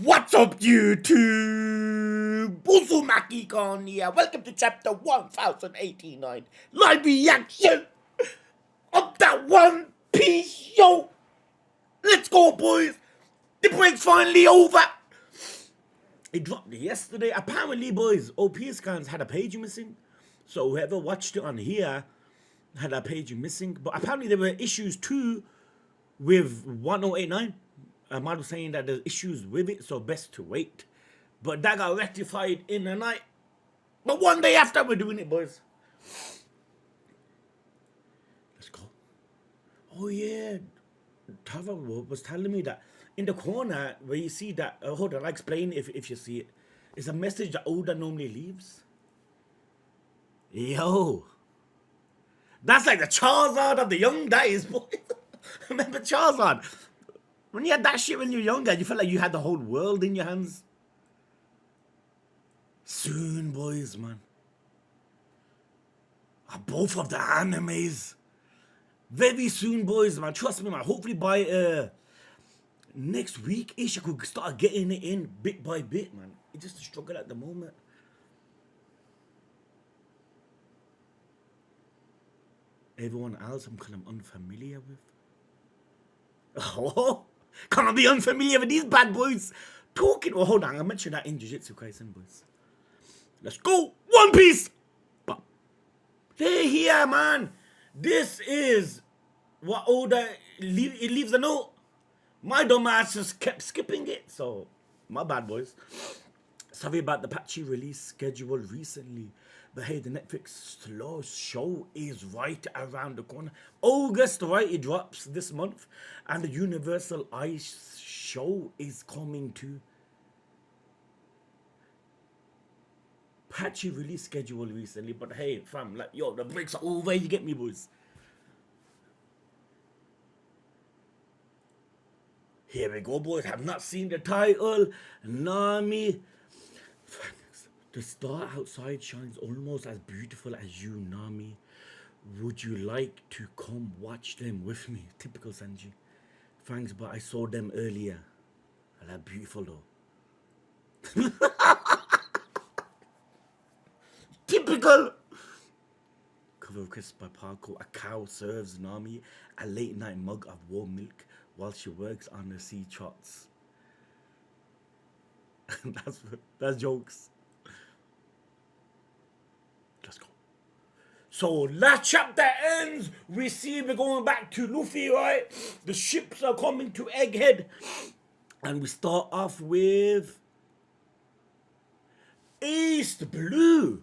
What's up, YouTube? Uzumaki Khan here. Welcome to chapter 1089. Live reaction of that One Piece show. Let's go, boys. The break's finally over. It dropped yesterday. Apparently, boys, OP scans had a page missing. So whoever watched it on here had a page missing. But apparently there were issues too with 1089. Ahmad was saying that there's issues with it, so best to wait. But that got rectified in the night. But one day after, we're doing it, boys. Let's go. Oh, yeah. Tava was telling me that in the corner where you see that, hold on, I'll explain if you see it. It's a message that Oda normally leaves. Yo. That's like the Charizard of the young days, boys. Remember Charizard? When you had that shit when you were younger, you felt like you had the whole world in your hands. Soon, boys, man. Both of the animes. Very soon, boys, man. Trust me, man. Hopefully by next week-ish, I could start getting it in bit by bit, man. It's just a struggle at the moment. Everyone else I'm kind of unfamiliar with. Oh, can't be unfamiliar with these bad boys. Talking. Oh, hold on. I mentioned that in Jujutsu Kaisen, boys. Let's go. One Piece. They're here, man. This is what Oda it leaves a note. My dumbass just kept skipping it. So, my bad, boys. Sorry about the patchy release schedule recently. But hey, the Netflix slow show is right around the corner. August, right? It drops this month. And the Universal Ice show is coming too. Patchy release schedule recently. But hey, fam, like, yo, the breaks are over. You get me, boys? Here we go, boys. Have not seen the title. Nami. The star outside shines almost as beautiful as you, Nami. Would you like to come watch them with me? Typical Sanji. Thanks, but I saw them earlier. They're beautiful though. Typical. Cover request by Parko. A cow serves Nami a late night mug of warm milk while she works on the sea trots. that's jokes. Let's go. So last chapter ends. We see we're going back to Luffy, right? The ships are coming to Egghead. And we start off with East Blue.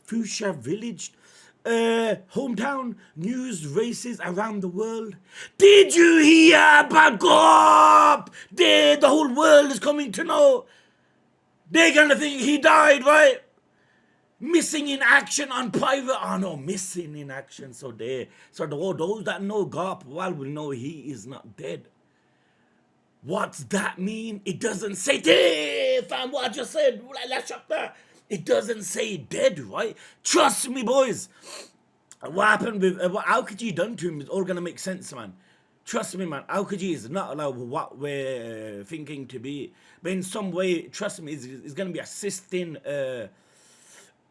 Fuchsia Village. Hometown news races around the world. Did you hear about Gop? The whole world is coming to know. They're gonna think he died, right? Missing in action on Pirate. Oh no, missing in action. So those that know Garp well will know he is not dead. What's that mean? It doesn't say dead, fam. What I just said last chapter. It doesn't say dead, right? Trust me, boys. What happened with what Aokiji done to him is all gonna make sense, man. Trust me, man. Aokiji is not like what we're thinking to be, but in some way, trust me, it's gonna be assisting.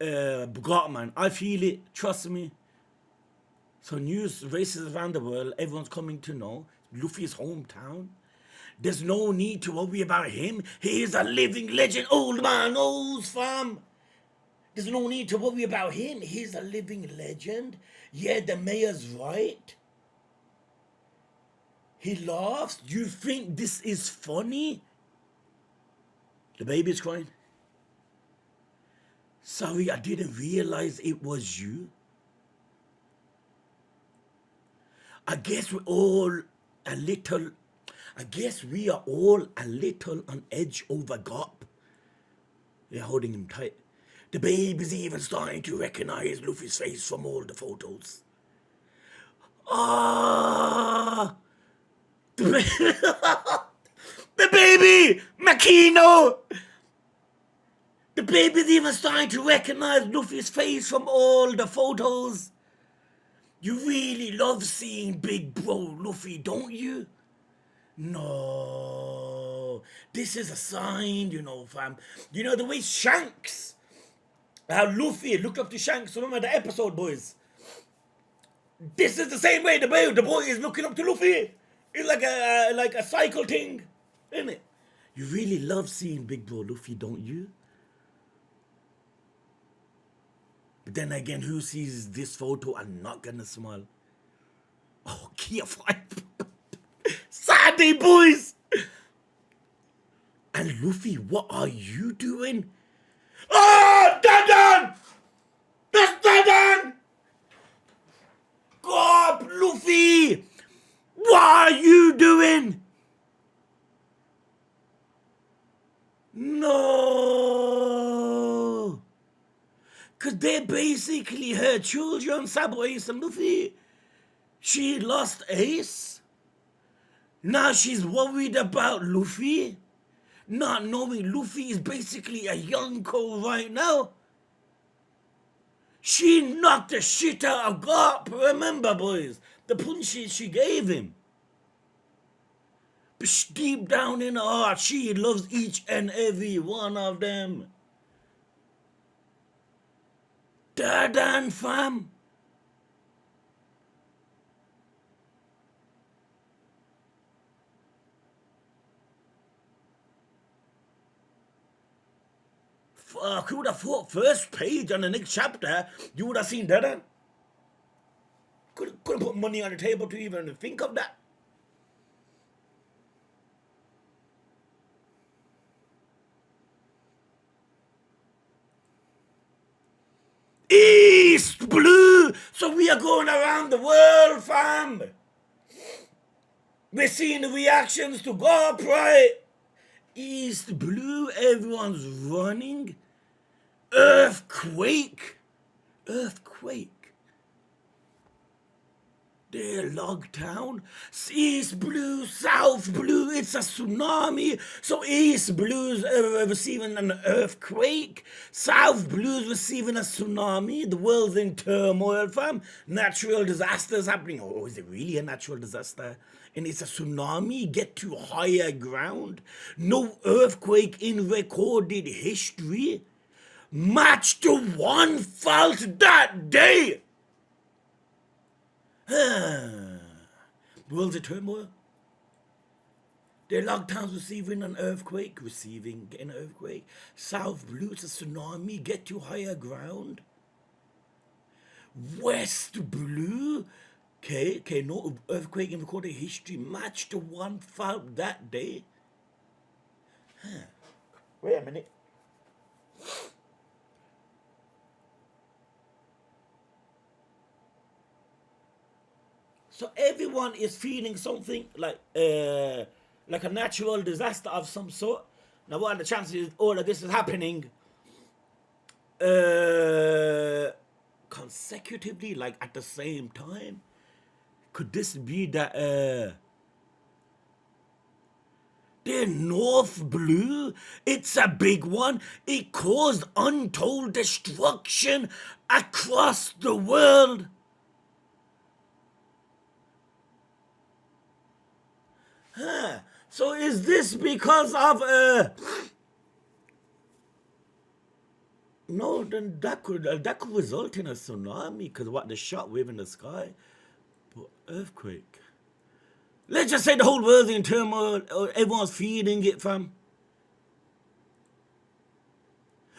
God, man, I feel it. Trust me. So news races around the world. Everyone's coming to know Luffy's hometown. There's no need to worry about him. He is a living legend. Old man knows, fam. There's no need to worry about him. He's a living legend. Yeah, the mayor's right. He laughs. You think this is funny? The baby's crying. Sorry, I didn't realize it was you. I guess we are all a little on edge over Gop. They're holding him tight. The baby's even starting to recognize Luffy's face from all the photos. Ah! The baby! Makino! The baby's even starting to recognize Luffy's face from all the photos. You really love seeing big bro Luffy, don't you? No. This is a sign, you know, fam. You know the way Shanks, how Luffy looked up to Shanks. Remember the episode, boys? This is the same way the boy is looking up to Luffy. It's like a cycle thing, isn't it? You really love seeing Big Bro Luffy, don't you? But then again, who sees this photo and not gonna smile? Oh, Kia 5. Saturday, boys! And Luffy, what are you doing? Oh, Dadan! That's Dadan! God, Luffy! What are you doing? No! Because they're basically her children, Sabo, Ace, and Luffy. She lost Ace. Now she's worried about Luffy. Not knowing Luffy is basically a Yonko right now. She knocked the shit out of Garp. Remember, boys, the punches she gave him. But deep down in her heart, she loves each and every one of them. Dadan, fam. Fuck, who would have thought first page on the next chapter, you would have seen Dadan? Couldn't put money on the table to even think of that. East Blue! So we are going around the world, fam. We're seeing the reactions to Garp, right? East Blue, everyone's running. Earthquake. They're locked down. East Blue, South Blue, it's a tsunami. So East Blue's receiving an earthquake. South Blue's receiving a tsunami. The world's in turmoil, fam. Natural disasters happening. Oh, is it really a natural disaster? And it's a tsunami. Get to higher ground. No earthquake in recorded history. Match the one felt that day. The world's in turmoil. Their lockdowns receiving an earthquake, getting an earthquake. South Blue, it's a tsunami, get to higher ground. West Blue, okay, no earthquake in recorded history, match the one felt that day. Wait a minute. So everyone is feeling something like a natural disaster of some sort. Now, what are the chances all of this is happening consecutively, like at the same time? Could this be that the North Blue? It's a big one. It caused untold destruction across the world. So is this because of no, then that could result in a tsunami because what the shockwave in the sky, but earthquake. Let's just say the whole world's in turmoil, or everyone's feeling it, fam.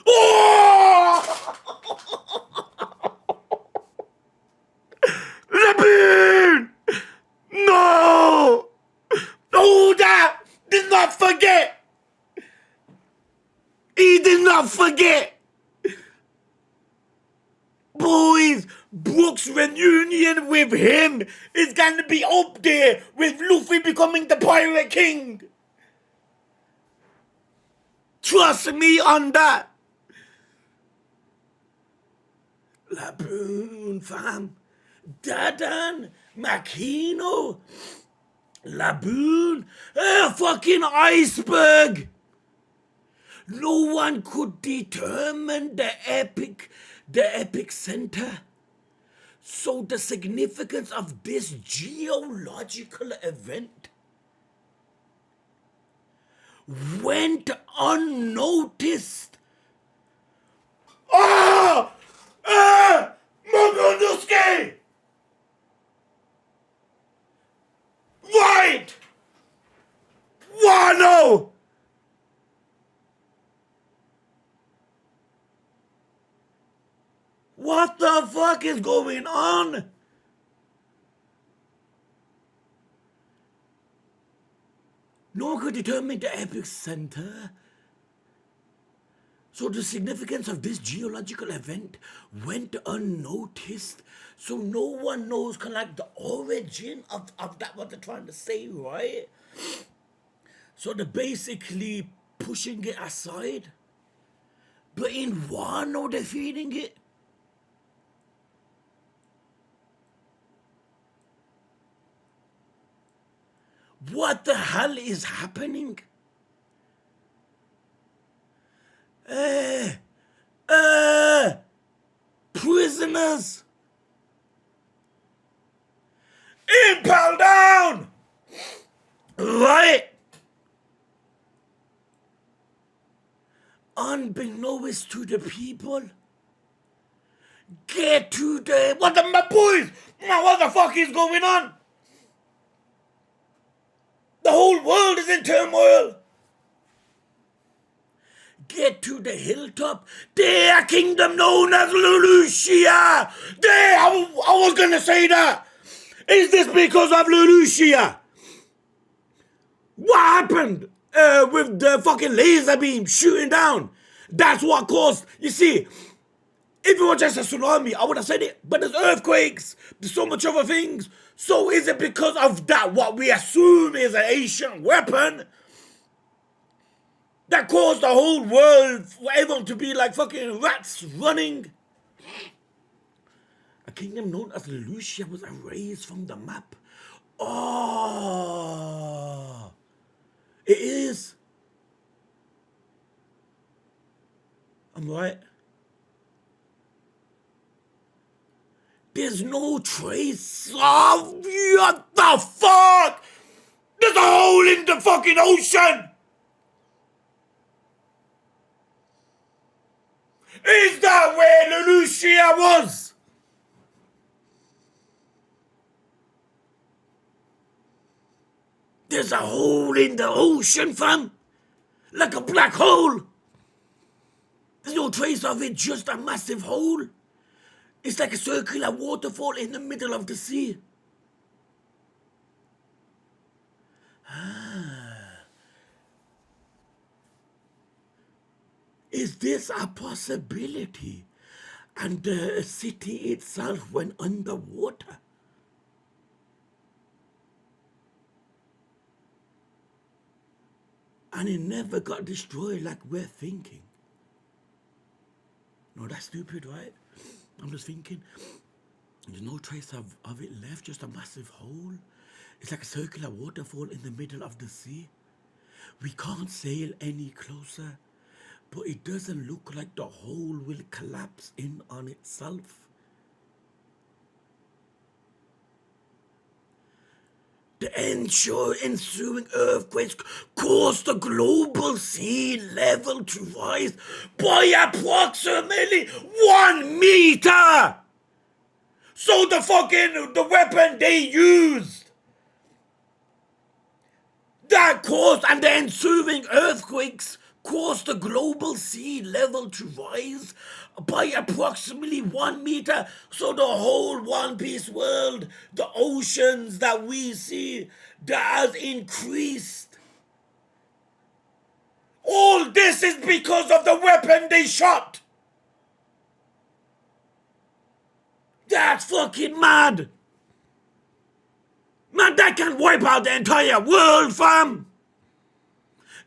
Oh! Laboon! No! Oda did not forget. He did not forget. Boys, Brooks' reunion with him is going to be up there with Luffy becoming the Pirate King. Trust me on that. Laboon, fam. Dadan, Makino. Laboon, a fucking iceberg. No one could determine the epic center. So the significance of this geological event went unnoticed. Ah! Ah! Manga! Right! Wano! What the fuck is going on? No one could determine the epicenter. So the significance of this geological event went unnoticed. So no one knows kind of like the origin of that, what they're trying to say, right? So they're basically pushing it aside. But in Wano, they're feeding it. What the hell is happening? Prisoners! Impel down! Right? Unbeknownst to the people. Get to the... What the... My boys! Now what the fuck is going on? The whole world is in turmoil. Get to the hilltop. There, a kingdom known as Lulusia. There, I was gonna say that. Is this because of Lulusia? What happened with the fucking laser beam shooting down? That's what caused, you see, if it was just a tsunami, I would have said it. But there's earthquakes, there's so much other things. So is it because of that, what we assume is an ancient weapon, that caused the whole world for everyone to be like fucking rats running? A kingdom known as Lucia was erased from the map. Oh, it is. I'm right. There's no trace of... What the fuck? There's a hole in the fucking ocean! Is that where Lucia was? There's a hole in the ocean, fam. Like a black hole. There's no trace of it, just a massive hole. It's like a circular waterfall in the middle of the sea. Is this a possibility? And the city itself went underwater. And it never got destroyed like we're thinking. No, that's stupid, right? I'm just thinking, there's no trace of it left, just a massive hole. It's like a circular waterfall in the middle of the sea. We can't sail any closer, but it doesn't look like the hole will collapse in on itself. The ensuing earthquakes caused the global sea level to rise by approximately 1 meter. So the weapon they used that caused, and the ensuing earthquakes caused the global sea level to rise by approximately 1 meter. So the whole One Piece world, the oceans that we see, that has increased. All this is because of the weapon they shot. That's fucking mad. Man, that can wipe out the entire world, fam.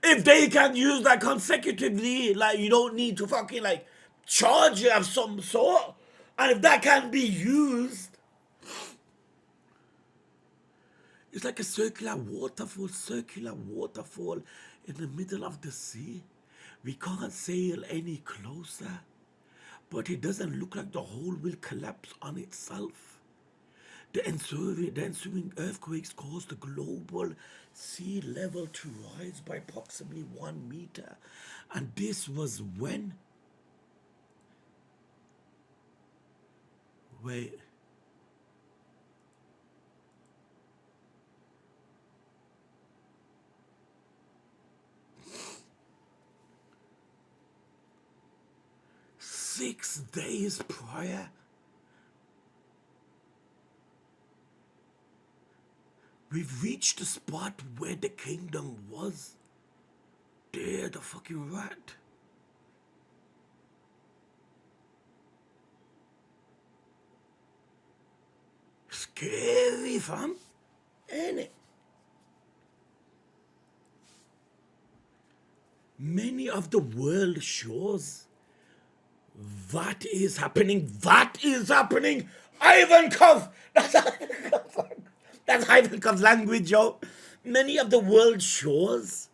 If they can use that consecutively, like, you don't need to fucking like charge it of some sort. And if that can be used, it's like a circular waterfall in the middle of the sea. We can't sail any closer, but it doesn't look like the hole will collapse on itself. The ensuing earthquakes caused the global sea level to rise by approximately 1 meter. And this was when? Wait. Six days prior, we've reached the spot where the kingdom was. There, the fucking rat. Scary, fam. Ain't it? Many of the world shows what is happening. What is happening? Ivankov! That's Ivankov's language, yo. Many of the world shows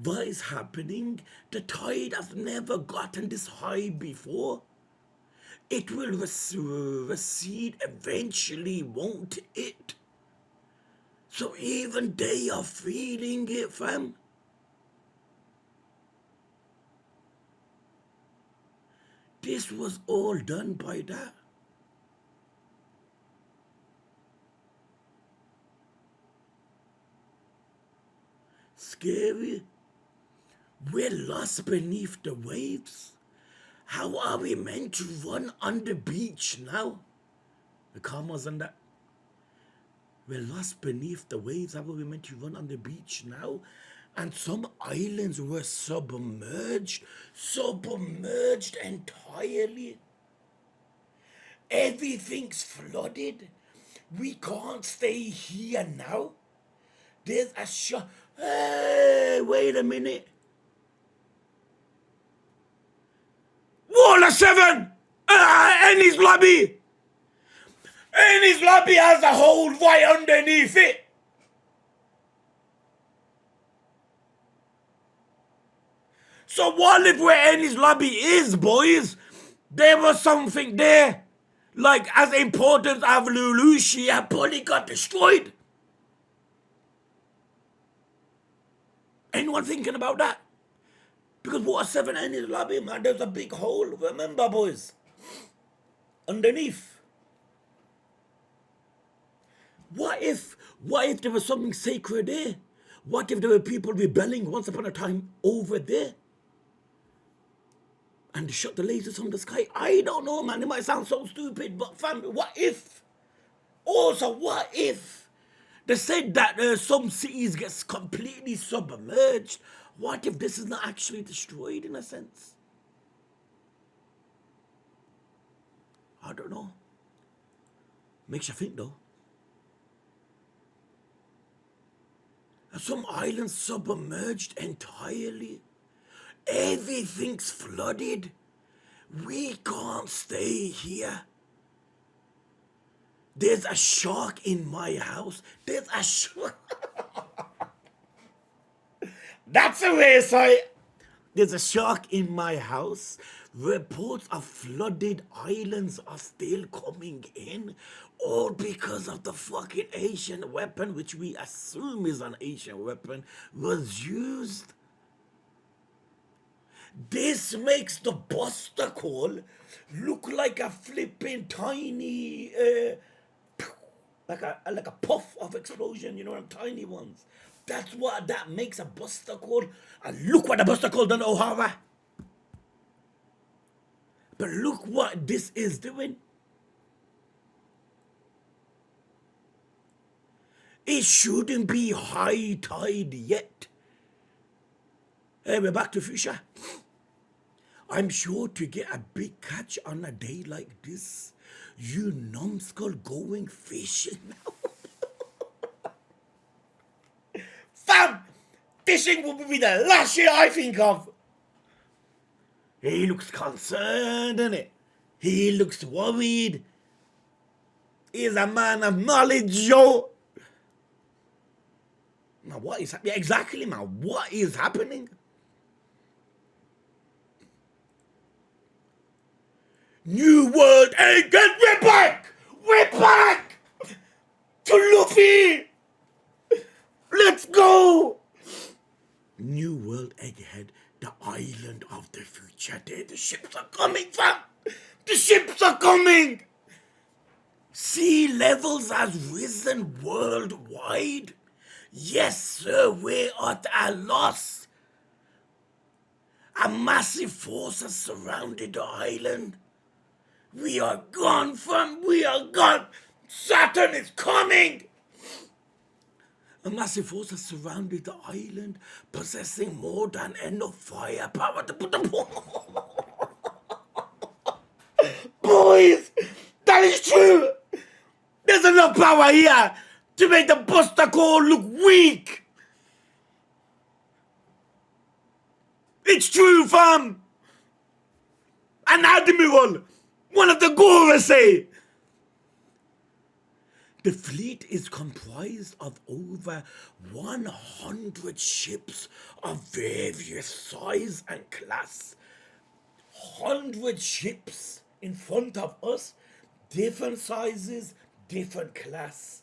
what is happening. The tide has never gotten this high before. It will recede eventually, won't it? So even they are feeling it, fam. This was all done by that. Scary. We're lost beneath the waves. How are we meant to run on the beach now? The commas on that. We're lost beneath the waves. How are we meant to run on the beach now? And some islands were submerged entirely. Everything's flooded. We can't stay here now. There's a shot. Hey, wait a minute. Water 7! Ennis lobby! Ennis lobby has a hole right underneath it. So what if where Ennis lobby is, boys? There was something there. Like as important as Lulusia, but it got destroyed. Anyone thinking about that? Because Water 7 Ennis lobby, man, there's a big hole. Remember, boys? Underneath. What if there was something sacred there? What if there were people rebelling once upon a time over there? And they shot the lasers from the sky? I don't know, man. It might sound so stupid, but fam, what if? Also, what if? They said that some cities gets completely submerged. What if this is not actually destroyed in a sense? I don't know. Makes you think though. Some islands submerged entirely. Everything's flooded. We can't stay here. There's a shark in my house. There's a shark. That's a way, sorry. There's a shark in my house. Reports of flooded islands are still coming in, all because of the fucking Asian weapon, which we assume is an Asian weapon, was used. This makes the Buster Call look like a flipping tiny, like a puff of explosion, you know, them tiny ones. That's what that makes a Buster Call. And look what the Buster Call done to O'Hara. But look what this is doing. It shouldn't be high tide yet. Hey, we're back to Fisher. I'm sure to get a big catch on a day like this, you numbskull going fishing now. Fam! Fishing will be the last shit I think of. He looks concerned, innit? He looks worried. He's a man of knowledge, yo. Now, what is happening? Yeah, exactly, man. What is happening? New world again. We're back. We're back. to Luffy. Let's go. New World Egghead, the island of the future. There, the ships are coming, fam. The ships are coming. Sea levels has risen worldwide. Yes, sir, we're at a loss. A massive force has surrounded the island. We are gone, fam. We are gone. Saturn is coming. A massive force has surrounded the island, possessing more than enough firepower to put the boys. That is true. There's enough power here to make the Buster Call look weak. It's true, fam. An admiral, one of the Gora say. The fleet is comprised of over 100 ships of various size and class. 100 ships in front of us, different sizes, different class.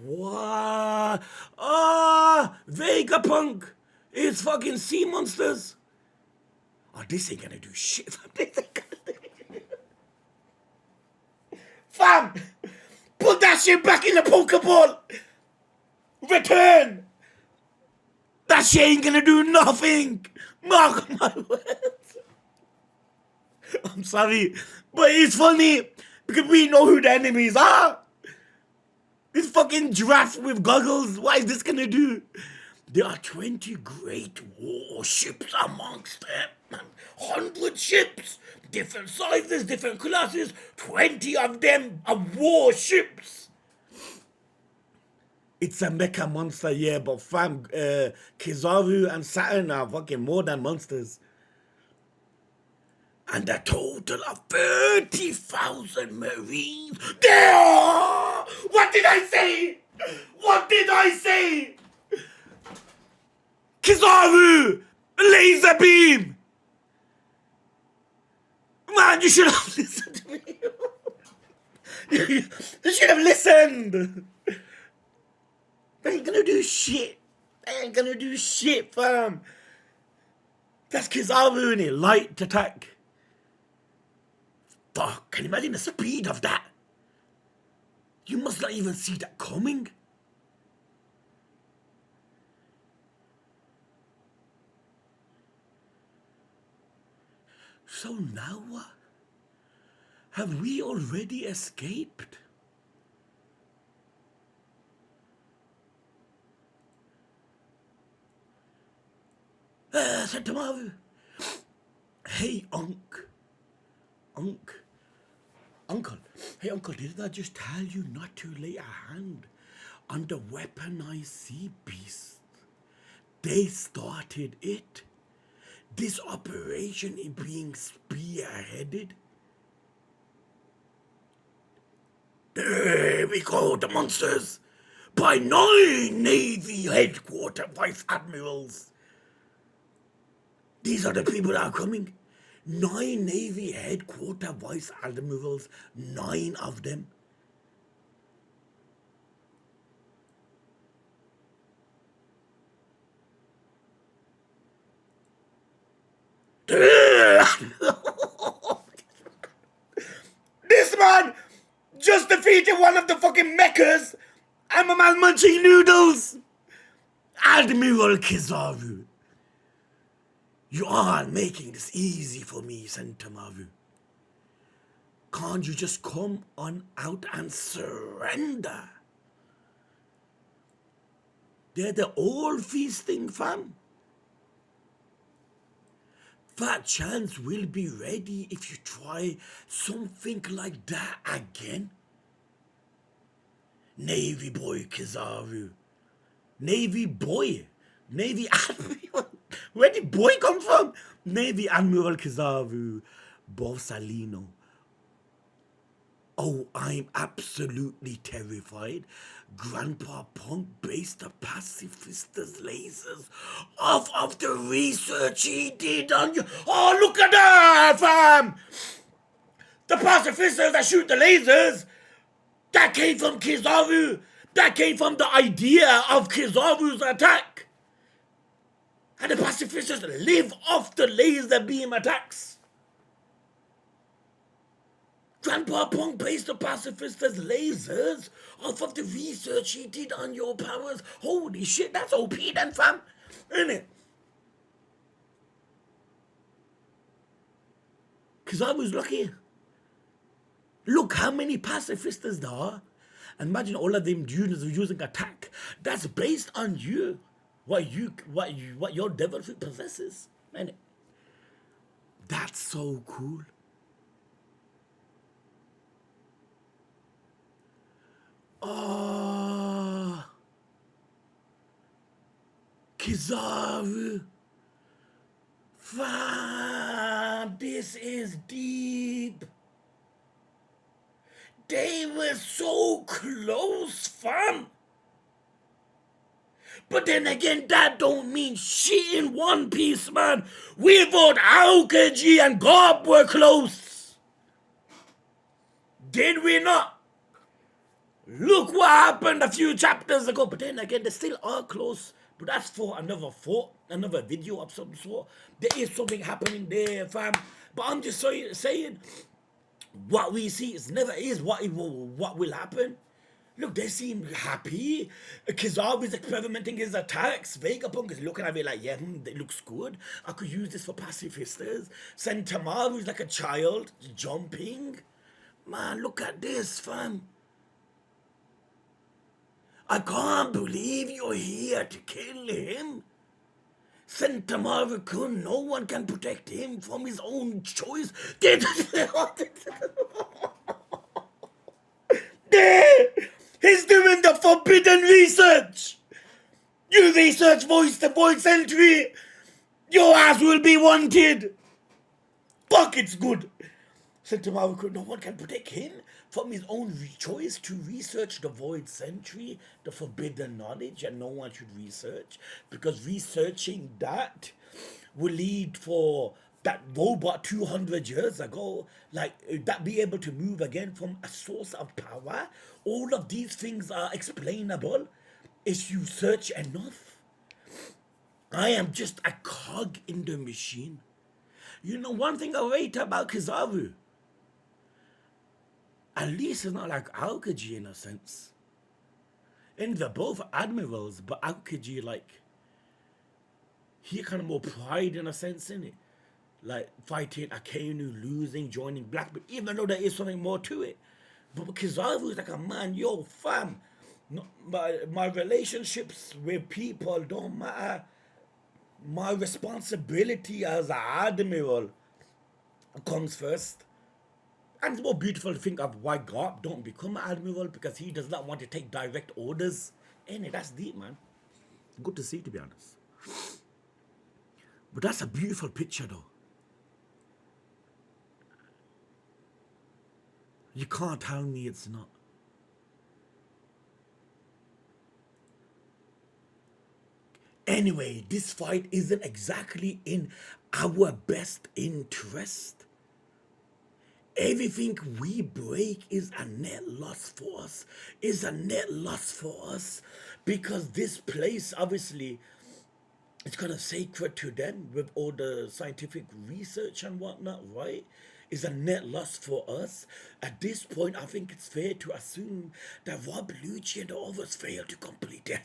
What? Vegapunk! It's fucking sea monsters. Oh, this ain't gonna do shit. Fam! Put that shit back in the Pokeball! Return! That shit ain't gonna do nothing! Mark my words. I'm sorry, but it's funny because we know who the enemies are. This fucking giraffe with goggles, what is this gonna do? There are 20 great warships amongst them. 100 ships, different sizes, different classes, 20 of them are warships. It's a mecha monster, yeah, but fam, Kizaru and Saturn are fucking more than monsters. And a total of 30,000 Marines. There! What did I say? What did I say? Kizaru! Laser beam! Man, you should have listened to me. You should have listened. They ain't gonna do shit. They ain't gonna do shit, fam. That's Kizaru in it. Light attack. Fuck, can you imagine the speed of that? You must not even see that coming. So now what? Have we already escaped? Sentamaru. Hey, Uncle. Hey, Uncle, didn't I just tell you not to lay a hand on the weaponized sea beast? They started it. This operation is being spearheaded. There we go, the monsters. By 9 Navy headquarters vice admirals. These are the people that are coming. 9 Navy headquarters vice admirals, 9 of them. This man just defeated one of the fucking mechas. I'm a man munching noodles. Admiral Kizaru. You are making this easy for me, Sentamaru. Can't you just come on out and surrender? They're the all feasting, fam. That chance will be ready if you try something like that again. Navy boy Kizaru. Navy boy. Navy Admiral. Where did boy come from? Navy Admiral Kizaru Borsalino. Oh, I'm absolutely terrified. Grandpa Punk based the pacifista's lasers off of the research he did on you. Oh, look at that, fam! The pacifistas that shoot the lasers, that came from Kizaru. That came from the idea of Kizaru's attack. And the pacifists live off the laser beam attacks. Grandpa Punk based the pacifists as lasers off of the research he did on your powers. Holy shit, that's OP then, fam. Isn't it? Because I was lucky. Look how many pacifists there are. And imagine all of them units using attack. That's based on you. What your devil fruit possesses. Isn't it? That's so cool. Oh, Kizaru. Fam, this is deep. They were so close, fam. But then again, that don't mean shit in One Piece, man. We thought Aokiji and Garp were close. Did we not? Look what happened a few chapters ago. But then again, they still are close. But that's for another video of some sort. There is something happening there, fam. But I'm just saying, what we see is never is what will happen. Look, they seem happy. Kizaru is experimenting his attacks. Vegapunk is looking at me like, yeah, it looks good. I could use this for pacifistas. Sentamaru is like a child, jumping. Man, look at this, fam. I can't believe you're here to kill him. Sentamaru-kun, no one can protect him from his own choice. He's doing the forbidden research. You research voice-to-voice entry. Your ass will be wanted. Fuck, it's good. Sentamaru-kun, no one can protect him from his own choice to research the void century, the forbidden knowledge, and no one should research, because researching that will lead for that robot 200 years ago, like that be able to move again from a source of power. All of these things are explainable if you search enough. I am just a cog in the machine. You know, one thing I rate about Kizaru, at least it's not like Aokiji in a sense. And they're both admirals, but Aokiji, like, he kind of more pride in a sense, in it. Like, fighting Akainu, losing, joining Blackbeard, even though there is something more to it. But Kizaru is like a man, yo, fam. No, my relationships with people don't matter. My responsibility as an admiral comes first. And it's more beautiful to think of why Garp don't become an admiral, because he does not want to take direct orders. And that's deep, man. Good to see, to be honest. But that's a beautiful picture, though. You can't tell me it's not. Anyway, this fight isn't exactly in our best interest. Everything we break is a net loss for us. Is a net loss for us, because this place, obviously, it's kind of sacred to them with all the scientific research and whatnot, right? Is a net loss for us. At this point, I think it's fair to assume that Rob Lucci and the others failed to complete their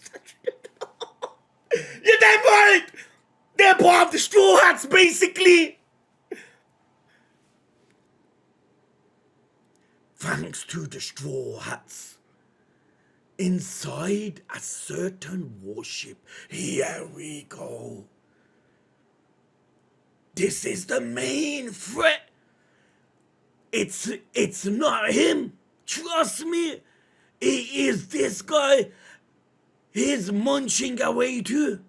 You're damn right! They're part of the Straw Hats, basically! Thanks to the Straw Hats. Inside a certain warship. Here we go. This is the main threat. It's not him. Trust me. It is this guy. He's munching away too.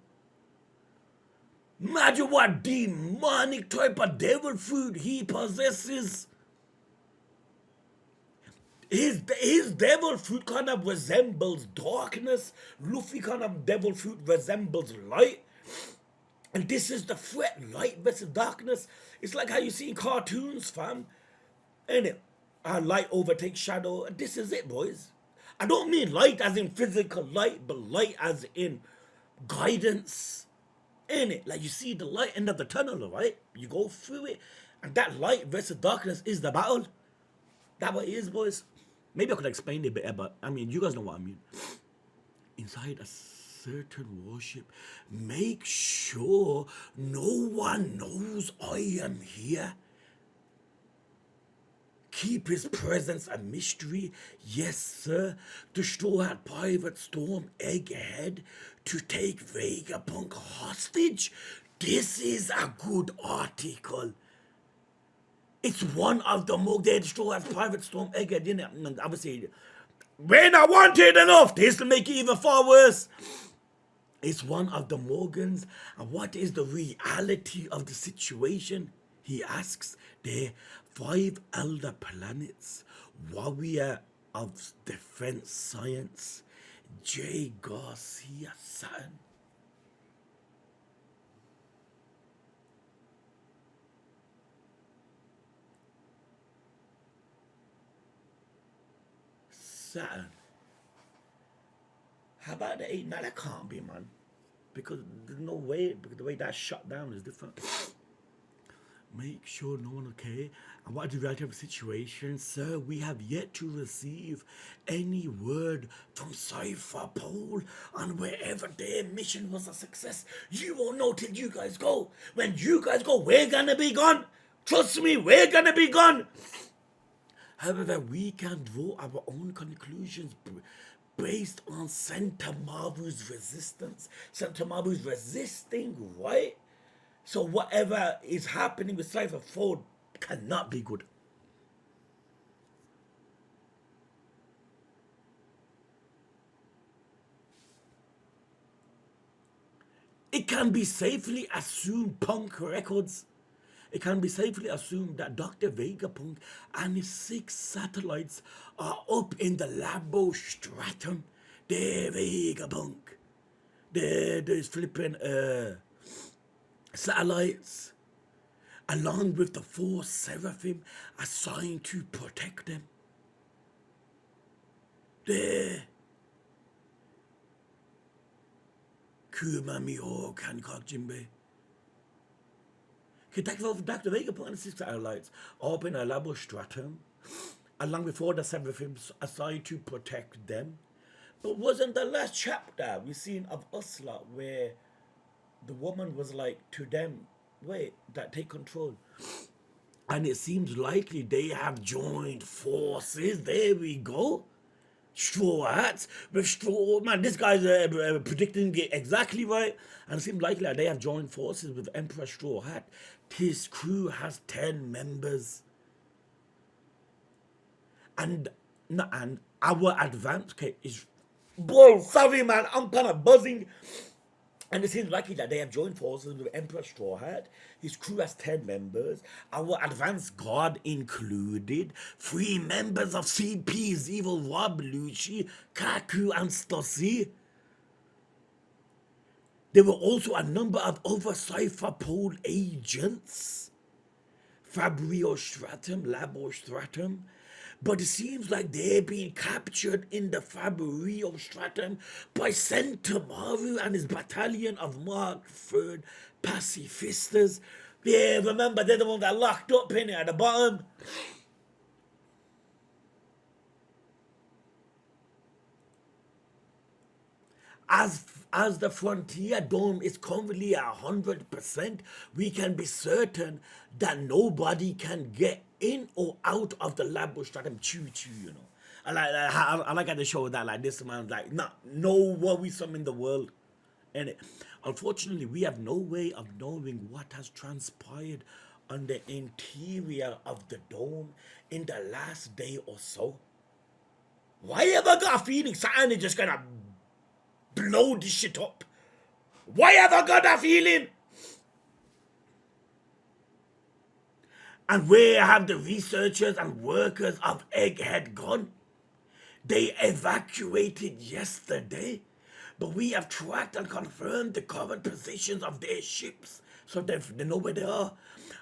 Imagine what demonic type of devil fruit he possesses. His devil fruit kind of resembles darkness. Luffy kind of devil fruit resembles light. And this is the threat, light versus darkness. It's like how you see in cartoons, fam. Ain't it? Light overtakes shadow. And this is it, boys. I don't mean light as in physical light, but light as in guidance. In it, like you see the light end of the tunnel, right? You go through it, and that light versus darkness is the battle. That what it is, boys. Maybe I could explain it a bit, but I mean, you guys know what I mean. Inside a certain worship, make sure no one knows I am here. Keep his presence a mystery. Yes, sir. The Straw Hat Pirate storm Egghead to take Vegapunk hostage. This is a good article. It's one of the more dead Straw Hat Pirate storm Egghead, didn't it? And obviously, when I wanted enough, this to make it even far worse. It's one of the Morgans. And what is the reality of the situation? He asks. The 5 elder planets, warrior of defense science, J. Garcia Saturn. Saturn. How about the 8? Now that can't be, man. Because there's no way, because the way that's shut down is different. Make sure no one okay. And what is the reality of the situation? Sir, we have yet to receive any word from Cypher Pole on wherever their mission was a success. You won't know till you guys go. When you guys go, we're gonna be gone. Trust me, we're gonna be gone. However, we can draw our own conclusions based on Sentamaru's resistance. Sentamaru's resisting, right? So whatever is happening with Cypher 4 cannot be good. It can be safely assumed, Punk Records, it can be safely assumed that Dr. Vegapunk and his 6 satellites are up in the Labo Stratum. There, Vegapunk. There's flipping satellites, along with the 4 seraphim assigned to protect them. There. Kuma Miho Hancock Jimbe. Dr. Vegapunk and the 6 satellites up in a Labo Stratum, along with 4 the seraphims assigned to protect them. But wasn't the last chapter we seen of Usla where the woman was like to them, wait, that take control. And it seems likely they have joined forces. There we go. Straw Hats with Straw, man, this guy's predicting it exactly right. And it seems likely that they have joined forces with Emperor Straw Hat. His crew has 10 members. And our advance is, bro, sorry man, I'm kind of buzzing. And it seems likely that they have joined forces with Emperor Straw Hat. His crew has 10 members. Our advanced guard included 3 members of CP's evil Rob, Lucci, Kaku, and Stassi. There were also a number of other Cypher Pole agents. Fabrio Stratum, Labo Stratum. But it seems like they're being captured in the Fabrio Stratum by Sentamaru and his battalion of Mark III pacifistas. Yeah, remember, they're the ones that locked up in it at the bottom. As the Frontier Dome is currently at 100%, we can be certain that nobody can get in or out of the Labo Stratum choo-choo, you know. I like how they show that, like, this man's like, no worrisome in the world. And unfortunately, we have no way of knowing what has transpired on the interior of the dome in the last day or so. Why have I got a feeling something is just gonna blow this shit up? Why have I got that feeling? And where have the researchers and workers of Egghead gone? They evacuated yesterday, but we have tracked and confirmed the current positions of their ships, so they know where they are.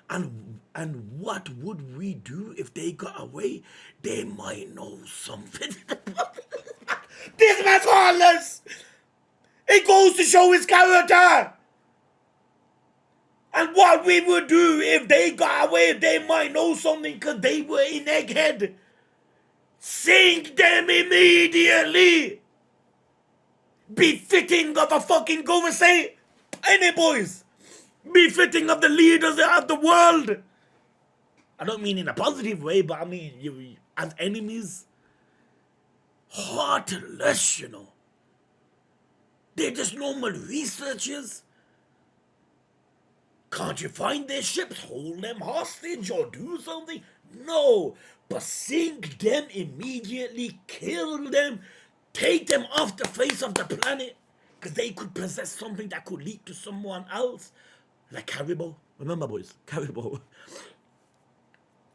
And what would we do if they got away? They might know something. This man's heartless. It goes to show his character. And what we would do if they got away, they might know something because they were in Egghead. Sink them immediately. Befitting of a fucking say, any boys. Befitting of the leaders of the world. I don't mean in a positive way, but I mean you as enemies. Heartless, you know. They're just normal researchers. Can't you find their ships, hold them hostage, or do something? No, but sink them immediately, kill them, take them off the face of the planet, because they could possess something that could lead to someone else, like Caribou. Remember, boys, Caribou.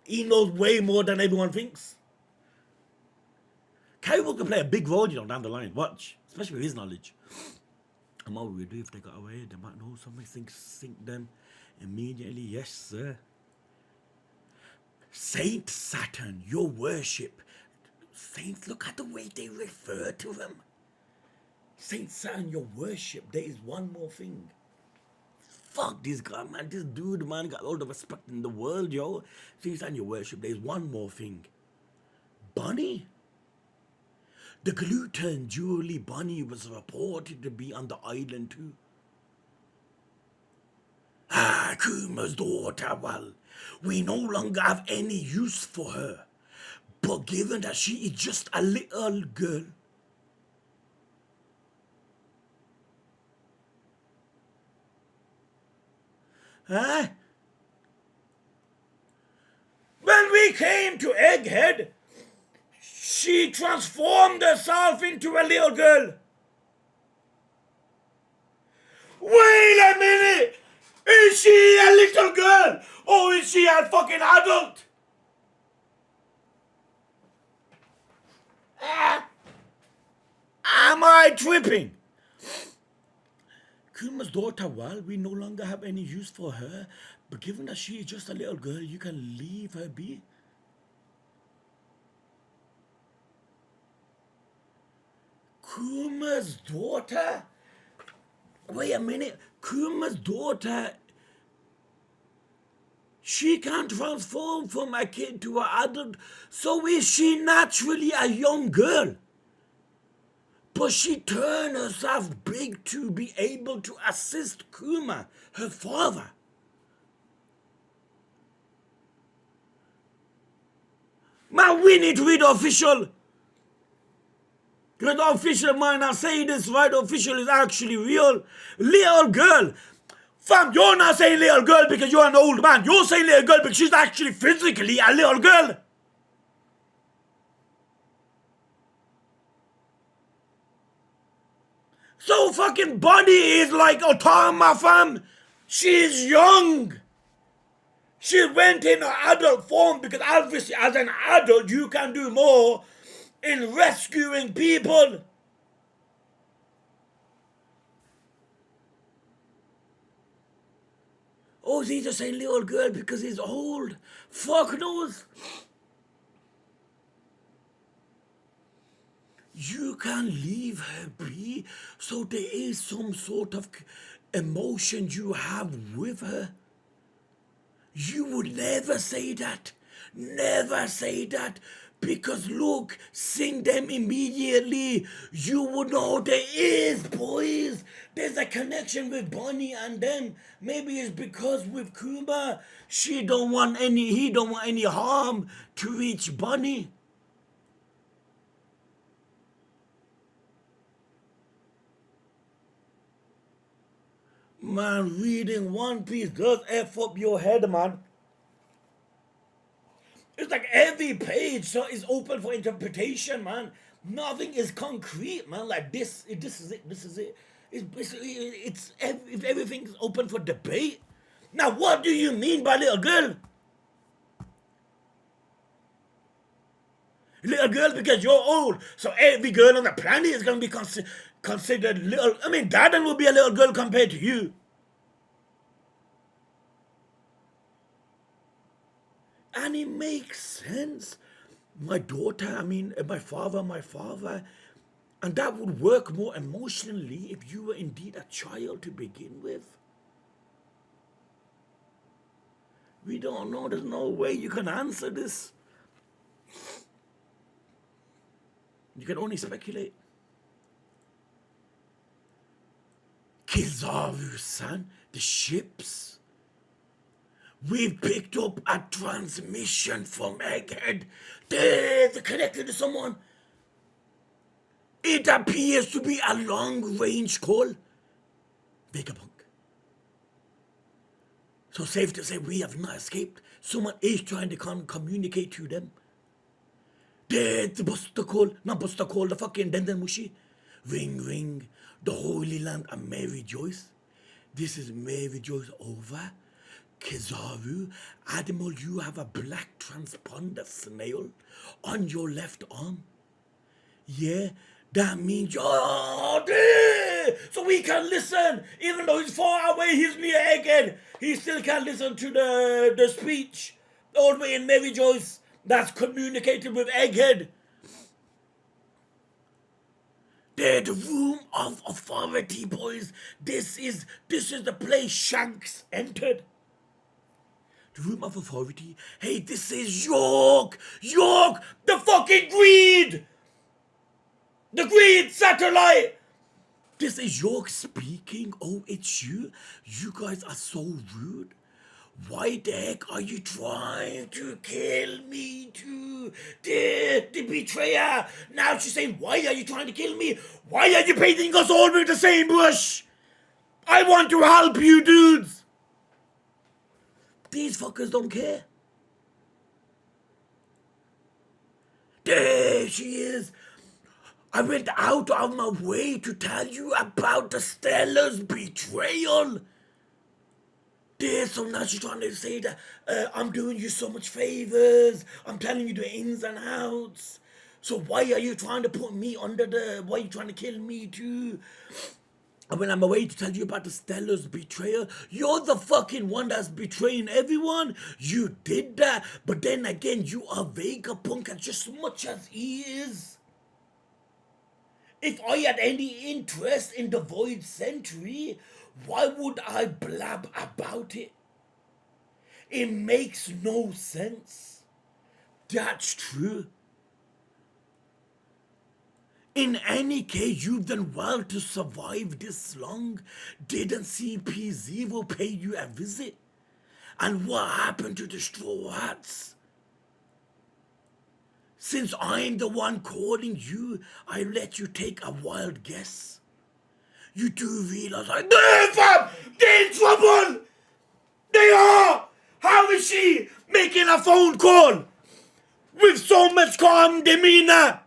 He knows way more than everyone thinks. Caribou can play a big role, you know, down the line. Watch, especially with his knowledge. And what we do if they got away, they might know something, sink them immediately. Yes, sir. Saint Saturn, your worship. Saints, look at the way they refer to him. Saint Saturn, your worship. There is one more thing. Fuck this guy, man. This dude, man, got all the respect in the world, yo. Saint Saturn, your worship. There is one more thing. Bunny? The gluten jewelry bunny was reported to be on the island too. Kuma's daughter, well, we no longer have any use for her. But given that she is just a little girl, when we came to Egghead, she transformed herself into a little girl. Wait a minute! Is she a little girl? Or is she a fucking adult? Am I tripping? Kuma's daughter, well, we no longer have any use for her, but given that she is just a little girl, you can leave her be. Kuma's daughter? Wait a minute. Kuma's daughter, she can't transform from a kid to an adult, so is she naturally a young girl? But she turned herself big to be able to assist Kuma, her father. Man, we need to read the official. Because the official might not say this, right? The official is actually real. Little girl. Fam, you're not saying little girl because you're an old man. You're saying little girl because she's actually physically a little girl. So fucking Bunny is like Otama, fam. She's young. She went in her adult form because obviously as an adult you can do more in rescuing people. Oh, he's just saying little girl because he's old. Fuck knows. You can leave her be, so there is some sort of emotion you have with her. You would never say that. Never say that. Because look, sing them immediately. You would know there is, boys. There's a connection with Bonnie and them. Maybe it's because with Kuma, he don't want any harm to reach Bonnie. Man, reading One Piece does F up your head, man. It's like every page is open for interpretation, man. Nothing is concrete, man. Like this is it. It's if everything is open for debate. Now, what do you mean by little girl? Little girl because you're old. So every girl on the planet is going to be considered little. I mean, Garden will be a little girl compared to you. And it makes sense. My daughter, my father, And that would work more emotionally if you were indeed a child to begin with. We don't know. There's no way you can answer this. You can only speculate. Kizaru-san, the ships. We've picked up a transmission from Egghead. They're connected to someone. It appears to be a long-range call. Vegapunk. So safe to say we have not escaped. Someone is trying to communicate to them. The Buster call, not Buster call, the fucking Denden Mushi. Ring, ring, the Holy Land and Mary Joyce. This is Mary Joyce over. Kizaru, Admiral, you have a black transponder snail on your left arm. Yeah, that means you're there. So we can listen. Even though he's far away, he's near Egghead. He still can listen to the speech all the way in Mary Joyce that's communicated with Egghead. They're the room of authority, boys. This is the place Shanks entered. The room of authority. Hey, this is York! York! The fucking greed! The greed satellite! This is York speaking. Oh, it's you? You guys are so rude. Why the heck are you trying to kill me too? The betrayer. Now she's saying, why are you trying to kill me? Why are you painting us all with the same brush? I want to help you dudes. These fuckers don't care. There she is. I went out of my way to tell you about the Stellar's betrayal. There, so now she's trying to say that I'm doing you so much favors. I'm telling you the ins and outs. So why are you trying to put me under why are you trying to kill me too? And when I'm away to tell you about the Stellar's betrayal, you're the fucking one that's betraying everyone. You did that, but then again, you are Vegapunk as just much as he is. If I had any interest in the Void Century, why would I blab about it? It makes no sense. That's true. In any case, you've done well to survive this long. Didn't CP0 pay you a visit? And what happened to the Straw Hats? Since I'm the one calling you, I let you take a wild guess. You do realize they're in trouble! They are! How is she making a phone call with so much calm demeanor?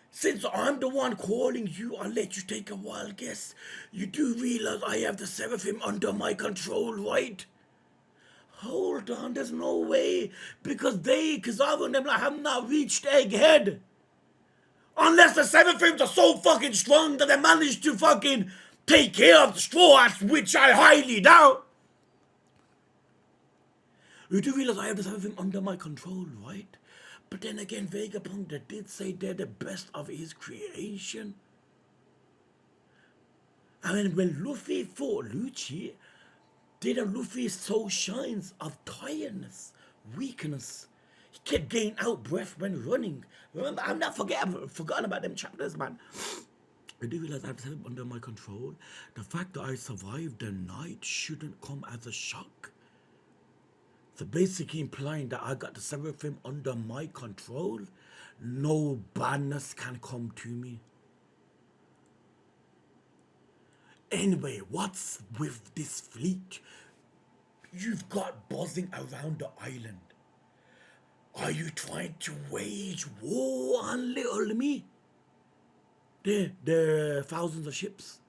Since I'm the one calling you, I'll let you take a wild guess. You do realize I have the Seraphim under my control, right? Hold on, there's no way. Because Kizaru and them have not reached Egghead. Unless the Seraphims are so fucking strong that they manage to fucking take care of the Straw Hats, which I highly doubt. You do realize I have the Seraphim under my control, right? But then again, Vegapunk did say they're the best of his creation. I mean, when Luffy fought Lucci, didn't Luffy's soul shines of tiredness, weakness? He kept getting out breath when running. Remember, I've forgotten about them chapters, man. I do realize I have them under my control. The fact that I survived the night shouldn't come as a shock. So basically implying that I got the Seraphim under my control, no badness can come to me. Anyway, what's with this fleet you've got buzzing around the island? Are you trying to wage war on little me? There are thousands of ships.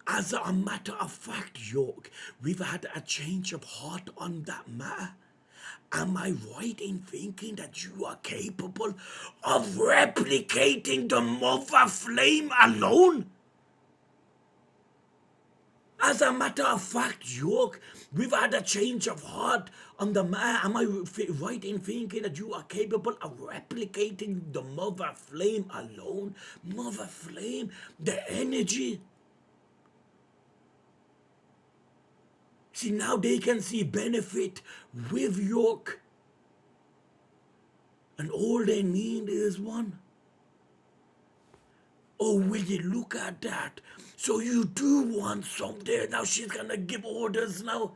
As a matter of fact, York, we've had a change of heart on that matter. Am I right in thinking that you are capable of replicating the Mother Flame alone? As a matter of fact, York, we've had a change of heart on the man. Am I right in thinking that you are capable of replicating the mother flame alone? Mother flame, the energy. See, now they can see benefit with York. And all they need is one. Oh, will you look at that? So you do want something. Now she's gonna give orders now.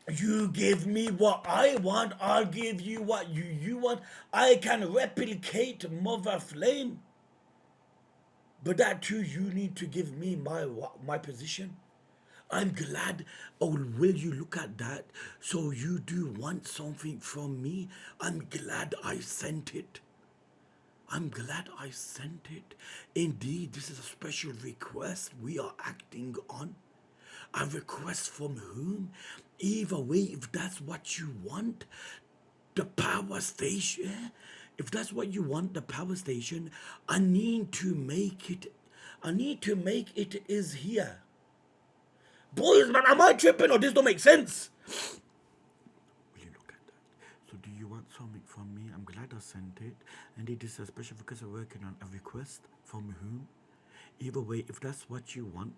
You give me what I want, I'll give you what you want. I can replicate Mother Flame. But that too, you need to give me my position. I'm glad. Oh, will you look at that? So you do want something from me? I'm glad I sent it. I'm glad I sent it. Indeed, this is a special request we are acting on. A request from whom? Either way, if that's what you want, the power station. If that's what you want, the power station, I need to make it. I need to make it is here. Boys, man, am I tripping or this don't make sense? Will you look at that? So do you want something from me? I'm glad I sent it. And it is a special because I'm working on a request from whom? Either way, if that's what you want,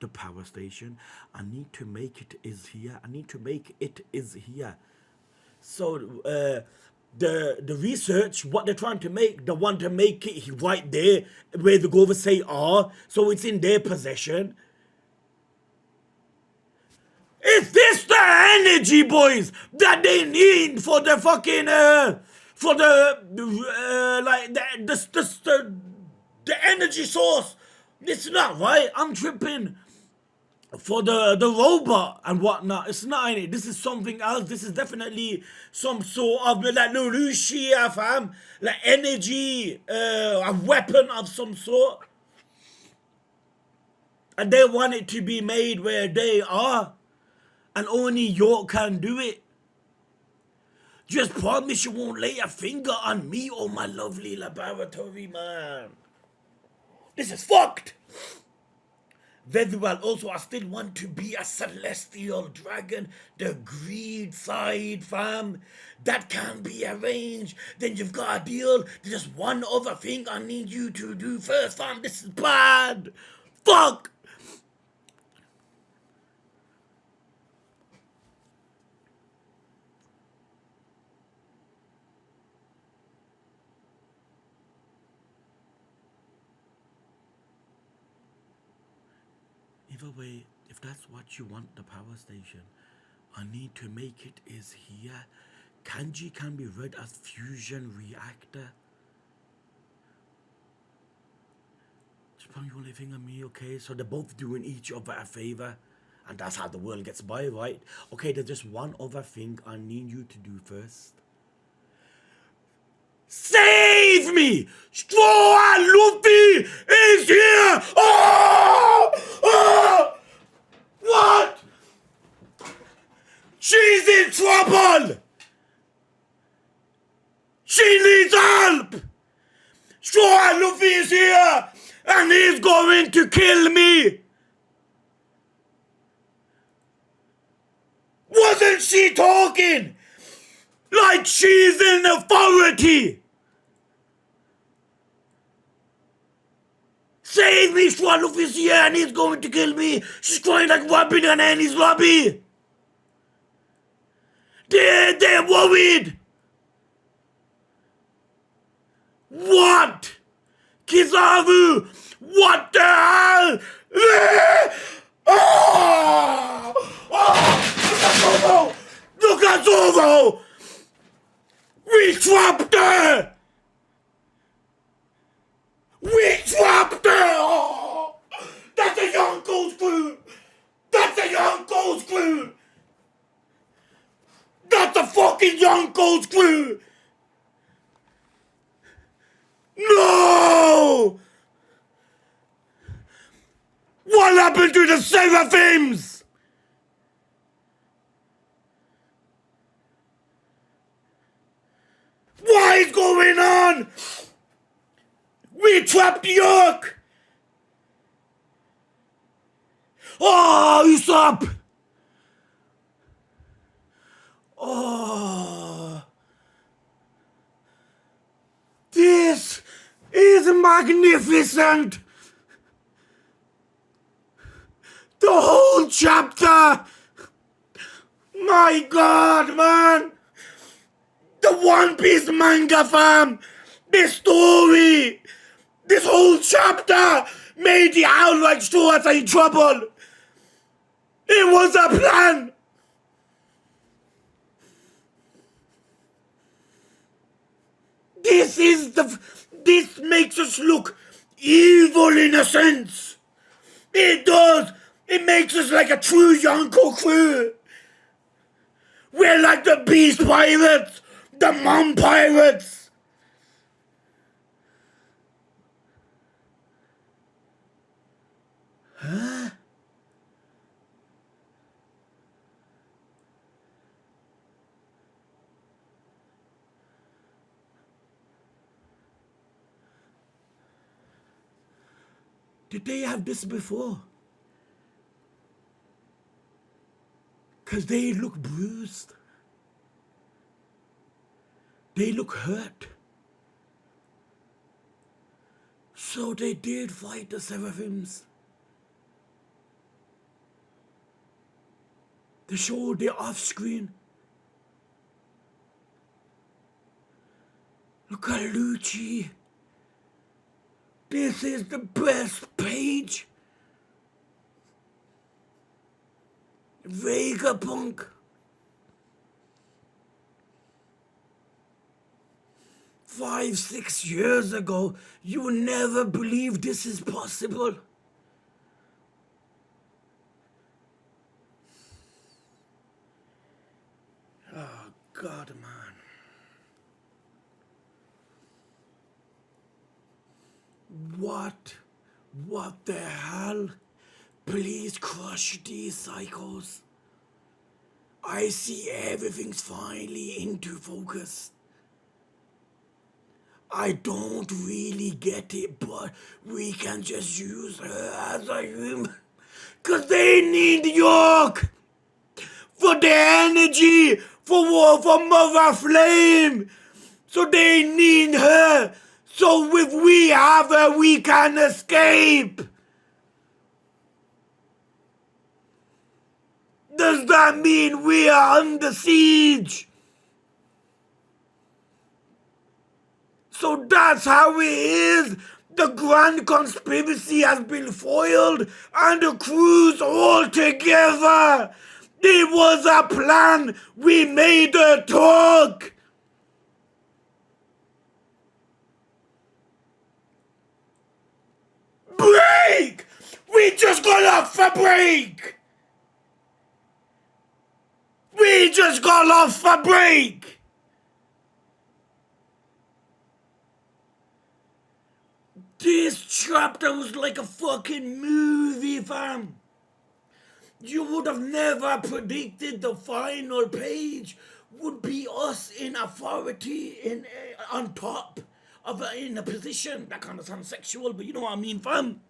the power station, I need to make it is here. I need to make it is here. So the research, what they're trying to make, they want to make it right there where the Govers say are, so it's in their possession. Is this the energy, boys, that they need for the fucking for the like the energy source? It's not right. I'm tripping. For the robot and whatnot, it's not any. This is something else. This is definitely some sort of like Lucia, fam, like energy, a weapon of some sort, and they want it to be made where they are, and only York can do it. Just promise you won't lay a finger on me or my lovely laboratory, man. This is fucked. Very well. Also, I still want to be a celestial dragon. The greed side, fam. That can be arranged. Then you've got a deal. There's just one other thing I need you to do first, fam. This is bad. Fuck. Either way, if that's what you want, the power station, I need to make it is here. Kanji can be read as fusion reactor. Just probably only thing on me, okay? So they're both doing each other a favor. And that's how the world gets by, right? Okay, there's just one other thing I need you to do first. Save me! Straw Luffy is here! Oh! Oh! What? She's in trouble! She needs help! Straw Luffy is here! And he's going to kill me! Wasn't she talking? Like she's in authority! Save me, Straw Luffy's here and he's going to kill me! She's crying like Robin in Annie's lobby! They're worried! What? Kizaru! What the hell? Oh! Oh! Look at Zoro! We trapped her! We trapped her! Oh! That's a young Ghost crew! That's a young Ghost crew! That's a fucking young Ghost crew! No! What happened to the Seraphims? What is going on? We trapped York! Oh, Usopp! Oh, this is magnificent! The whole chapter! My God, man! The One Piece manga, fam! This story! This whole chapter made the outright straw us in trouble! It was a plan! This makes us look evil in a sense. It does. It makes us like a true Yonko crew. We're like the Beast Pirates, the Mom Pirates. Huh? Did they have this before? Because they look bruised. They look hurt. So they did fight the Seraphims. They showed it off screen. Look at Lucci. This is the best page. Vegapunk. 5, 6 years ago, you would never believe this is possible. Oh, God, man. What the hell? Please crush these psychos. I see everything's finally into focus. I don't really get it, but we can just use her as a human. Cause they need York for the energy, for Mother Flame. So they need her. So if we have her, we can escape. Does that mean we are under siege? So that's how it is. The grand conspiracy has been foiled and the crew's all together. It was a plan. We made her talk. Break! We just got off a break. We just got off a break. This chapter was like a fucking movie, fam. You would have never predicted the final page would be us in authority, on top of in a position. That kind of sounds sexual, but you know what I mean, fam.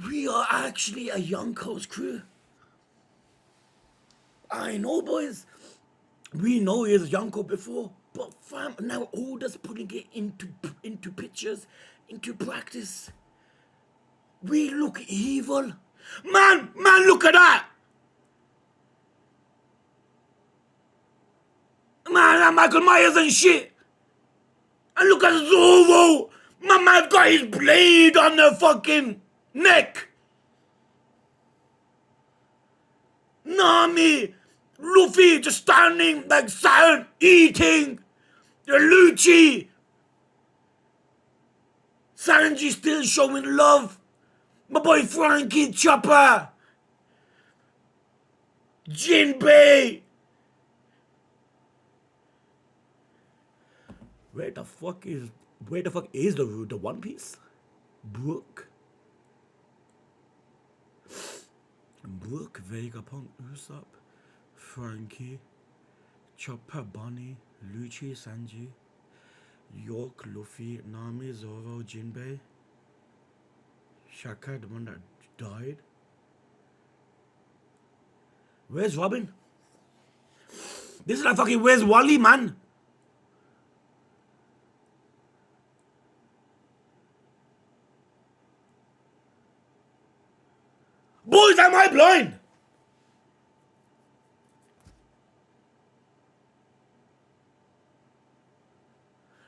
We are actually a Yonko's crew. I know, boys. We know he is Yonko before, but fam, now Oda's putting it into pictures, into practice. We look evil. Man, look at that! Man, that Michael Myers and shit. And look at Zoro. My man got his blade on the fucking neck. Nami, Luffy just standing like silent, eating. The Lucci. Sanji still showing love. My boy Frankie Chopper. Jinbei. Where the fuck is the One Piece? Brook, Vegapunk, Usopp, Frankie, Chopper, Bonnie, Lucci, Sanji. York, Luffy, Nami, Zoro, Jinbei, Shaka, the one that died. Where's Robin? This is like fucking where's Wally, man? Boys, am I blind?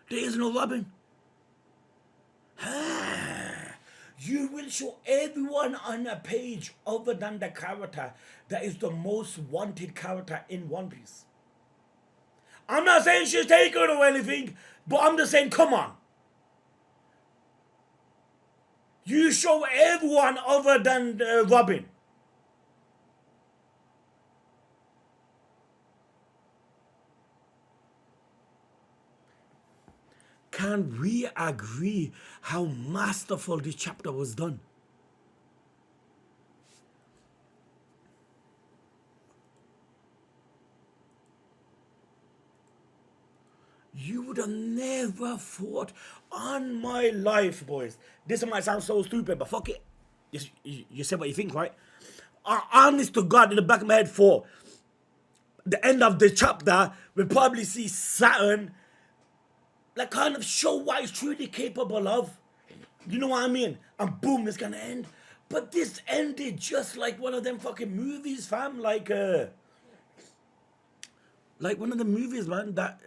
There is no Robin. You will show everyone on a page other than the character that is the most wanted character in One Piece. I'm not saying she's taken or anything, but I'm just saying, come on. You show everyone other than Robin. Can we agree how masterful this chapter was done? You would have never thought on my life, boys. This might sound so stupid, but fuck it. You said what you think, right? Honest to God, in the back of my head, for the end of the chapter, we'll probably see Saturn like kind of show what he's truly capable of. You know what I mean? And boom, it's gonna end. But this ended just like one of them fucking movies, fam. Like one of the movies, man, that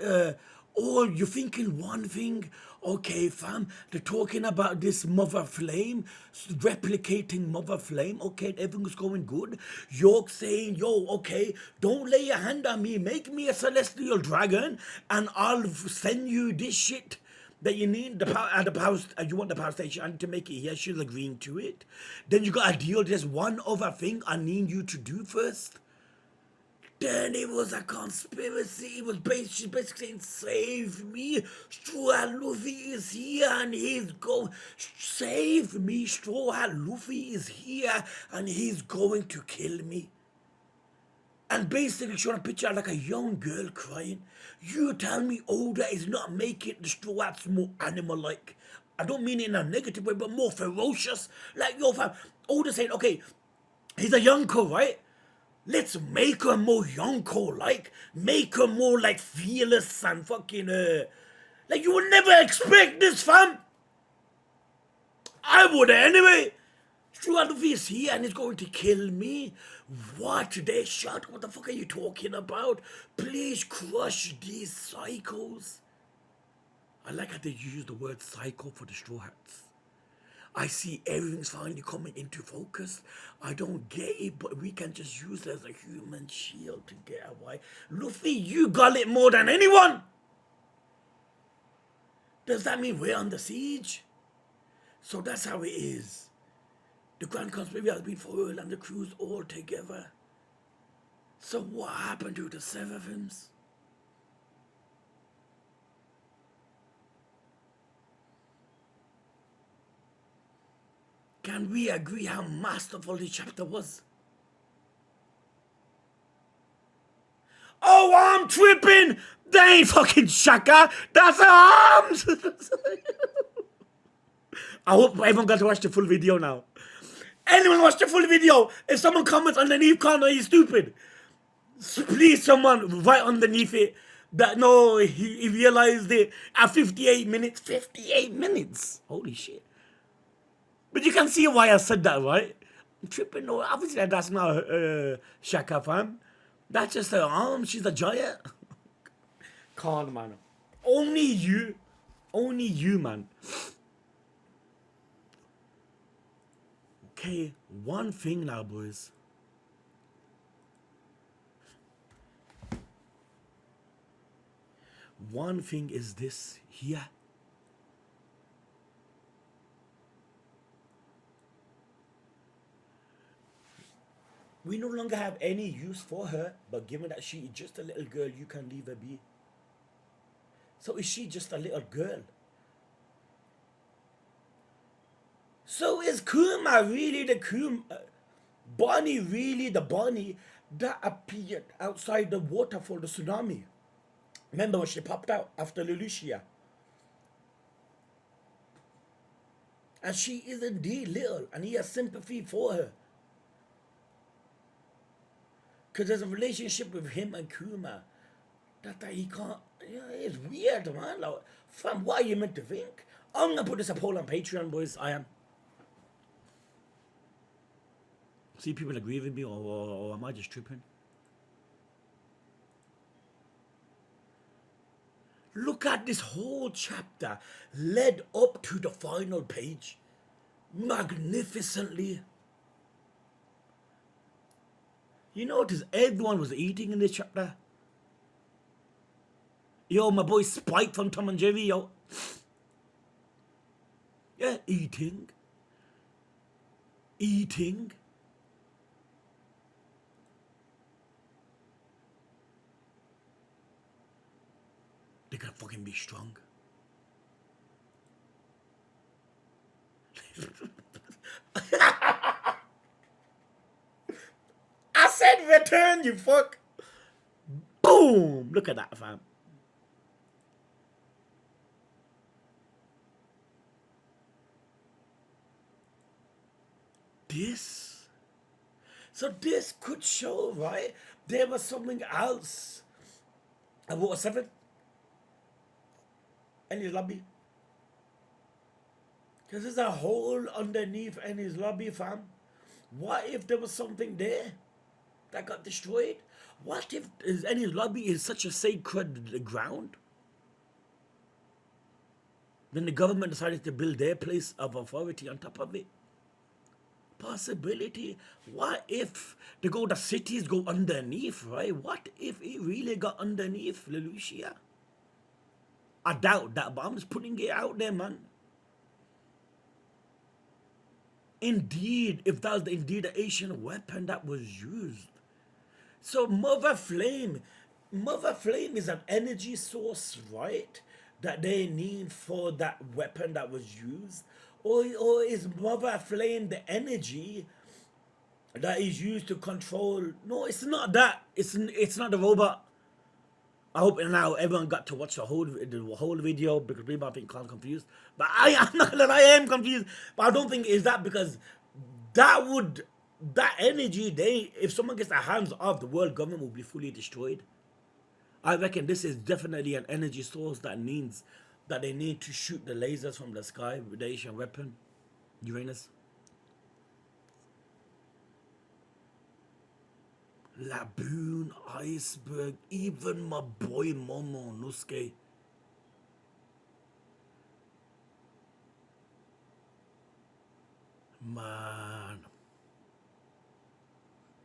oh, you're thinking one thing, okay, fam, they're talking about this mother flame, replicating mother flame, okay, everything's going good. York saying, yo, okay, don't lay your hand on me, make me a celestial dragon, and I'll send you this shit that you need, the power, you want the power station, I need to make it here, she's agreeing to it. Then you gotta deal with this one other thing I need you to do first. Then it was a conspiracy. It was basically saying, save me. Straw Hat Luffy is here and he's going. Save me. Straw Hat Luffy is here and he's going to kill me. And basically showing a picture like a young girl crying. You tell me Oda is not making the Straw Hats more animal-like. I don't mean it in a negative way, but more ferocious. Like, yo, fam, Oda saying, okay, he's a young girl, right? Let's make her more Yonko-like. Make her more like fearless and fucking like you would never expect this, fam. I would anyway. Luffy is here and he's going to kill me. What? They shot? What the fuck are you talking about? Please crush these psychos. I like how they use the word psycho for the Straw Hats. I see everything's finally coming into focus. I don't get it, but we can just use it as a human shield to get away. Luffy, you got it more than anyone. Does that mean we're under siege? So that's how it is. The Grand Conspiracy has been foiled and the crew's all together. So what happened to the Seraphims? Can we agree how masterful this chapter was? Oh, I'm tripping! That ain't fucking Shaka! That's her arms! I hope everyone got to watch the full video now. Anyone watch the full video? If someone comments underneath, Connor, he's stupid. Please, someone write underneath it that no, he realized it at 58 minutes. 58 minutes! Holy shit. But you can see why I said that, right? Tripping, no, obviously that's not Shaka, fam. That's just her arm. She's a giant. Can't, man. Only you, man. Okay, one thing now, boys. One thing is this here. We no longer have any use for her, but given that she is just a little girl, you can leave her be. So is she just a little girl? So is Kuma really the Bonnie really the Bonnie that appeared outside the waterfall, the tsunami? Remember when she popped out after Lelouchia? And she is indeed little, and he has sympathy for her. Because there's a relationship with him and Kuma that he can't. Yeah, it's weird, man. Like, fam, what are you meant to think? I'm gonna put this a poll on Patreon, boys. I am. See if people agree with me, or am I just tripping? Look at this whole chapter led up to the final page. Magnificently. You notice everyone was eating in this chapter. Yo, my boy Spike from Tom and Jerry, yo. Yeah, eating. Eating. They can fucking be strong. I said return, you fuck. Boom! Look at that, fam. This. So this could show, right? There was something else. And what was 7? Any lobby? Because there's a hole underneath Annie's lobby, fam. What if there was something there that got destroyed? What if Annie's lobby is such a sacred ground? Then the government decided to build their place of authority on top of it. Possibility. What if the cities go underneath, right? What if it really got underneath Lelouchia? I doubt that, but I'm just putting it out there, man. Indeed, if that was indeed the Asian weapon that was used. So Mother Flame is an energy source, right? That they need for that weapon that was used? Or is Mother Flame the energy that is used to control? No, it's not that. It's not the robot. I hope now everyone got to watch the whole video, because people I think I'm confused. But I am confused. But I don't think it's that, because that energy, if someone gets their hands off, the world government will be fully destroyed. I reckon this is definitely an energy source that they need to shoot the lasers from the sky with the Asian weapon, Uranus. Laboon, Iceberg, even my boy Momonosuke. Man.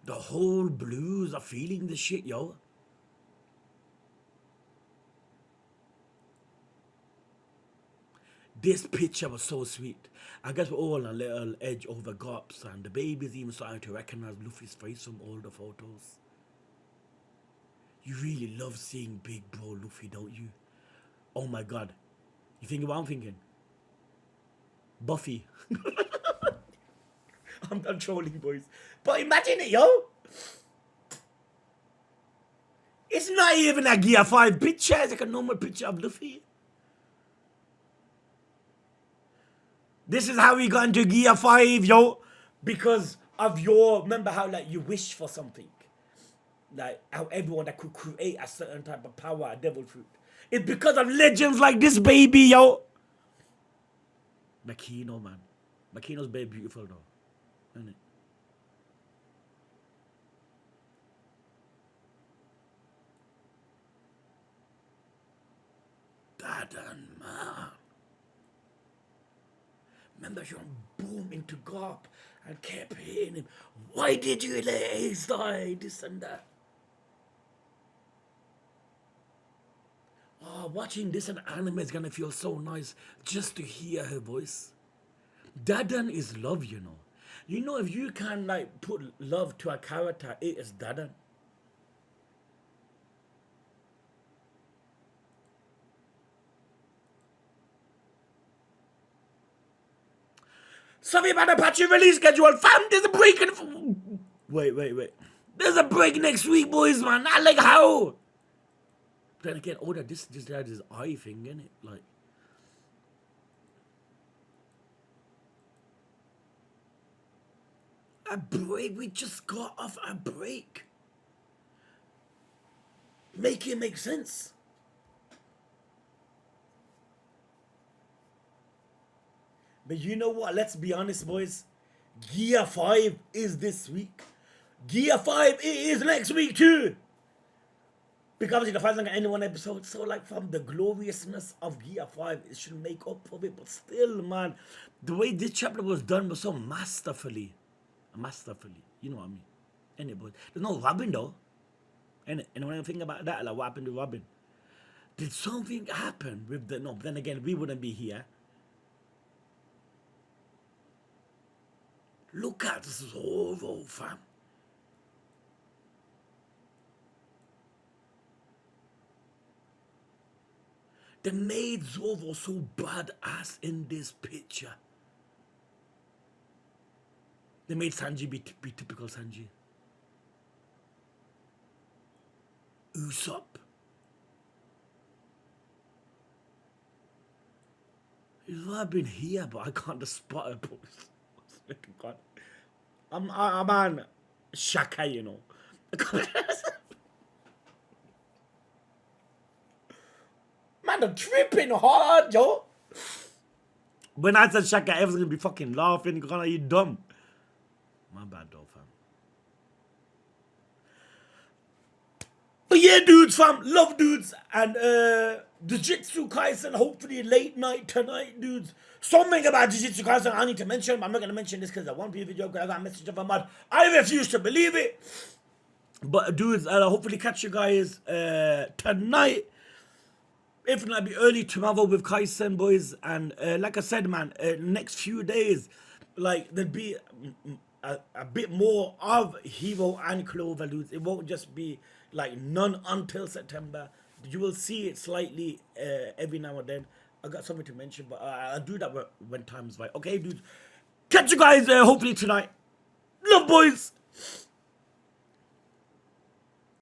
The whole blues are feeling this shit, yo. This picture was so sweet. I guess we're all on a little edge over Gops, and the baby's even starting to recognize Luffy's face from all the photos. You really love seeing big bro Luffy, don't you? Oh my god. You think what I'm thinking? Buffy. I'm trolling, boys. But imagine it, yo. It's not even a Gear 5 picture. It's like a normal picture of Luffy. This is how we got into Gear 5, yo. Because of remember how like you wish for something. Like how everyone that could create a certain type of power, a devil fruit. It's because of legends like this baby, yo. Makino, man. Makino's very beautiful though. Isn't it? Dadan, man. Remember, Sean boom into Garp and kept hitting him. Why did you let Ace die? This and that. Oh, watching this in anime is gonna feel so nice just to hear her voice. Dadan is love, you know. You know, if you can like put love to a character, it is Dadan. Sorry about the patchy release schedule, fam. There's a break in. Wait. There's a break next week, boys, man. Not like how. Then again, this eye thing, innit? Like. a break. We just got off a break. Make it make sense. But you know what? Let's be honest, boys. Gear 5 is this week. Gear 5 it is next week too. Because obviously the 5's not gonna end in one episode. So like from the gloriousness of Gear 5, it should make up for it. But still, man, the way this chapter was done was so masterfully. Masterfully. You know what I mean? Anyway, there's no Robin though. And when I think about that, like what happened to Robin? Did something happen with the... No, but then again, we wouldn't be here. Look at Zorro, fam. They made Zorro so badass in this picture. They made Sanji be typical Sanji. Usopp. I've been here, but I can't spot it, boys. God. I'm on Shaka, you know. Man, I'm tripping hard, yo. When I said Shaka, everyone's gonna be fucking laughing. Are you dumb? My bad, though, fam. But yeah, dudes, fam. Love dudes. And Jujutsu Kaisen, hopefully late night tonight, dudes. Something about Jujutsu Kaisen I need to mention. I'm not going to mention this because I want to video because I got a message of a mod. I refuse to believe it. But dudes, I'll hopefully catch you guys tonight. If not, be early tomorrow with Kaisen, boys. And like I said, man, next few days, like, there'll be a bit more of Hero and Clover, dudes. It won't just be, like, none until September. You will see it slightly every now and then. I got something to mention, but I'll do that when time's right. Okay, dudes. Catch you guys hopefully tonight. Love, boys.